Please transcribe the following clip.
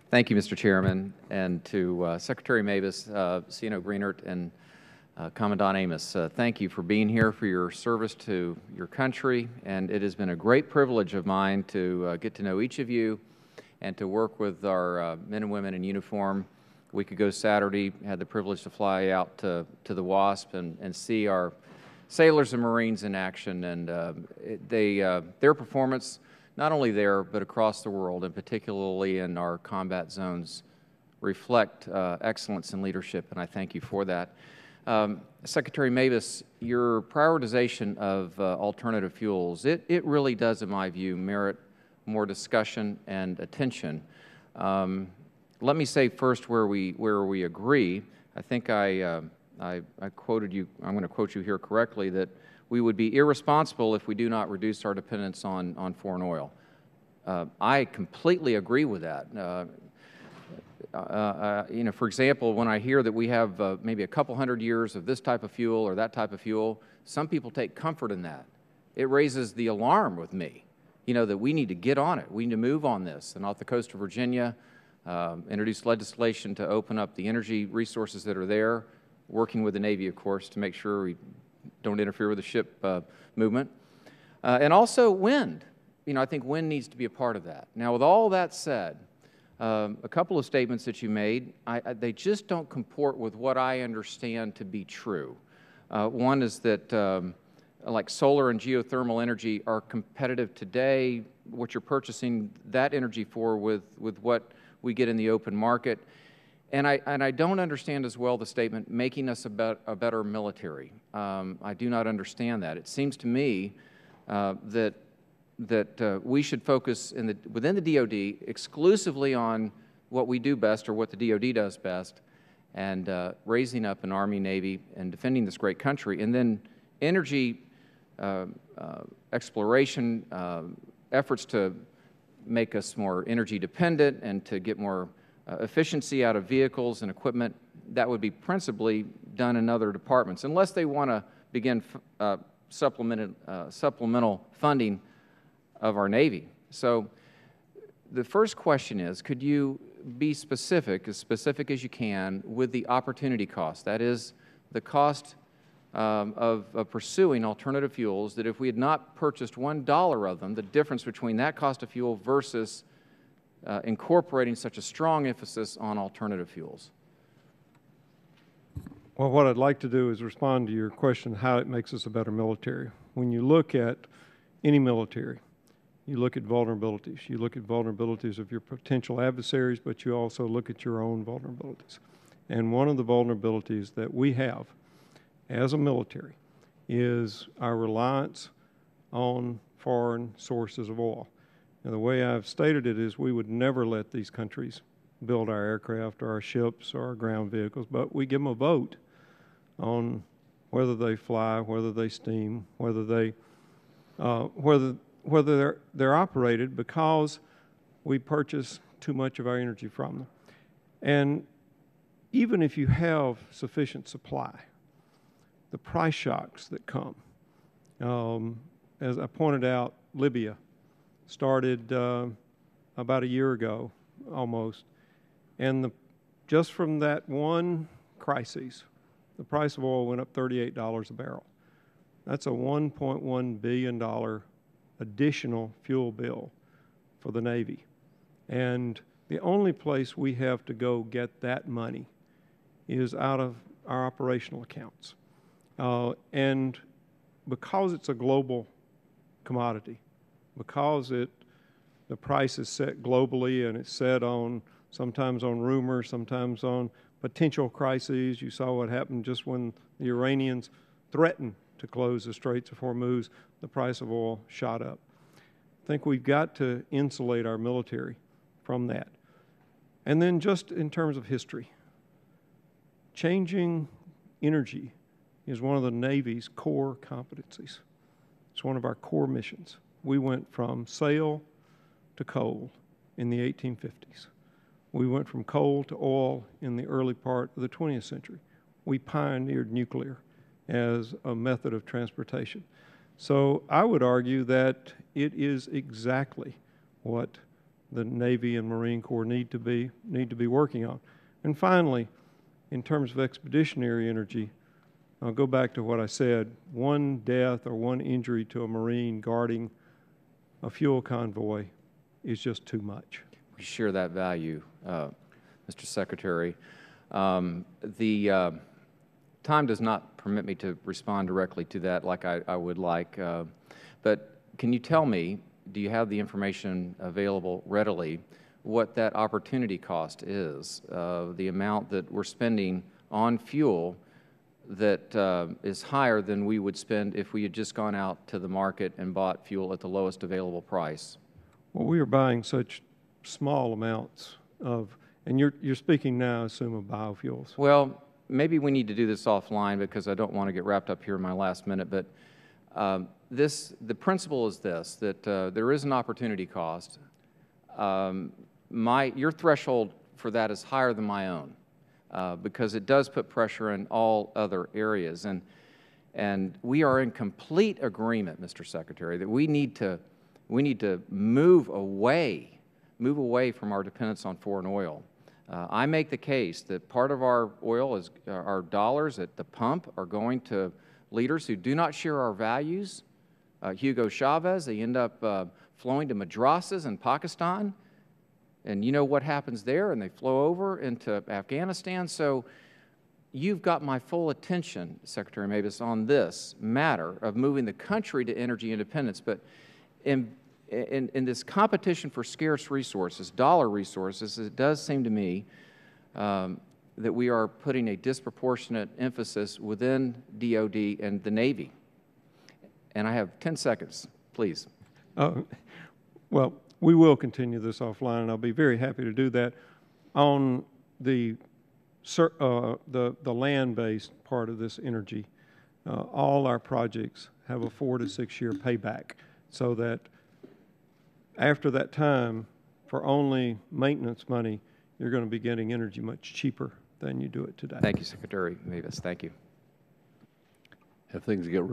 Thank you, Mr. Chairman, and to Secretary Mabus, CNO Greenert, and Commandant Amos. Thank you for being here, for your service to your country, and it has been a great privilege of mine to get to know each of you and to work with our men and women in uniform. A week ago Saturday, had the privilege to fly out to the WASP and see our sailors and Marines in action, and their performance, not only there but across the world, and particularly in our combat zones, reflect excellence in leadership, and I thank you for that. Secretary Mabus, your prioritization of alternative fuels, it really does, in my view, merit more discussion and attention. Let me say first where we agree. I think I quoted you, I'm going to quote you here correctly, that we would be irresponsible if we do not reduce our dependence on foreign oil. I completely agree with that. You know, for example, when I hear that we have maybe a couple hundred years of this type of fuel or that type of fuel, some people take comfort in that. It raises the alarm with me, you know, that we need to get on it. We need to move on this. And off the coast of Virginia, introduced legislation to open up the energy resources that are there, working with the Navy, of course, to make sure we don't interfere with the ship movement. And also wind. You know, I think wind needs to be a part of that. Now, with all that said, a couple of statements that you made, they just don't comport with what I understand to be true. One is that like solar and geothermal energy are competitive today, what you're purchasing that energy for with what we get in the open market. And I don't understand as well the statement making us a better military. I do not understand that. It seems to me that we should focus within the DoD exclusively on what we do best or what the DoD does best, and raising up an Army, Navy, and defending this great country. And then energy exploration, efforts to make us more energy dependent and to get more efficiency out of vehicles and equipment, that would be principally done in other departments, unless they want to begin supplemental funding of our Navy. So the first question is, could you be specific as you can, with the opportunity cost? That is, the cost of pursuing alternative fuels, that if we had not purchased $1 of them, the difference between that cost of fuel versus incorporating such a strong emphasis on alternative fuels. Well, what I'd like to do is respond to your question, how it makes us a better military. When you look at any military, you look at vulnerabilities. You look at vulnerabilities of your potential adversaries, but you also look at your own vulnerabilities. And one of the vulnerabilities that we have as a military is our reliance on foreign sources of oil. And the way I've stated it is we would never let these countries build our aircraft or our ships or our ground vehicles, but we give them a vote on whether they fly, whether they steam, whether they're operated, because we purchase too much of our energy from them. And even if you have sufficient supply, the price shocks that come, as I pointed out, Libya started about a year ago almost, and just from that one crisis, the price of oil went up $38 a barrel. That's a $1.1 billion additional fuel bill for the Navy. And the only place we have to go get that money is out of our operational accounts. And because it's a global commodity, because the price is set globally and it's set on sometimes on rumors, sometimes on potential crises. You saw what happened just when the Iranians threatened to close the Straits of Hormuz, the price of oil shot up. I think we've got to insulate our military from that. And then just in terms of history, changing energy is one of the Navy's core competencies. It's one of our core missions. We went from sail to coal in the 1850s. We went from coal to oil in the early part of the 20th century. We pioneered nuclear as a method of transportation. So I would argue that it is exactly what the Navy and Marine Corps need to be working on. And finally, in terms of expeditionary energy, I'll go back to what I said. One death or one injury to a Marine guarding a fuel convoy is just too much. We share that value, Mr. Secretary. Time does not permit me to respond directly to that like I would like, but can you tell me, do you have the information available readily, what that opportunity cost is, the amount that we're spending on fuel that is higher than we would spend if we had just gone out to the market and bought fuel at the lowest available price? Well, we are buying such small amounts of, and you're speaking now, I assume, of biofuels. Well, maybe we need to do this offline because I don't want to get wrapped up here in my last minute, but the principle is this, that there is an opportunity cost. Your threshold for that is higher than my own because it does put pressure in all other areas. And we are in complete agreement, Mr. Secretary, that we need to move away from our dependence on foreign oil. I make the case that part of our oil is our dollars at the pump are going to leaders who do not share our values. Hugo Chavez, they end up flowing to madrasas in Pakistan, and you know what happens there, and they flow over into Afghanistan. So you've got my full attention, Secretary Mabus, on this matter of moving the country to energy independence. But in this competition for scarce resources, dollar resources, it does seem to me that we are putting a disproportionate emphasis within DOD and the Navy. And I have 10 seconds, please. Well, we will continue this offline, and I'll be very happy to do that. On the land-based part of this energy, all our projects have a 4 to 6 year payback, so that after that time, for only maintenance money, you're going to be getting energy much cheaper than you do it today. Thank you, Secretary Mabus. Thank you. If things get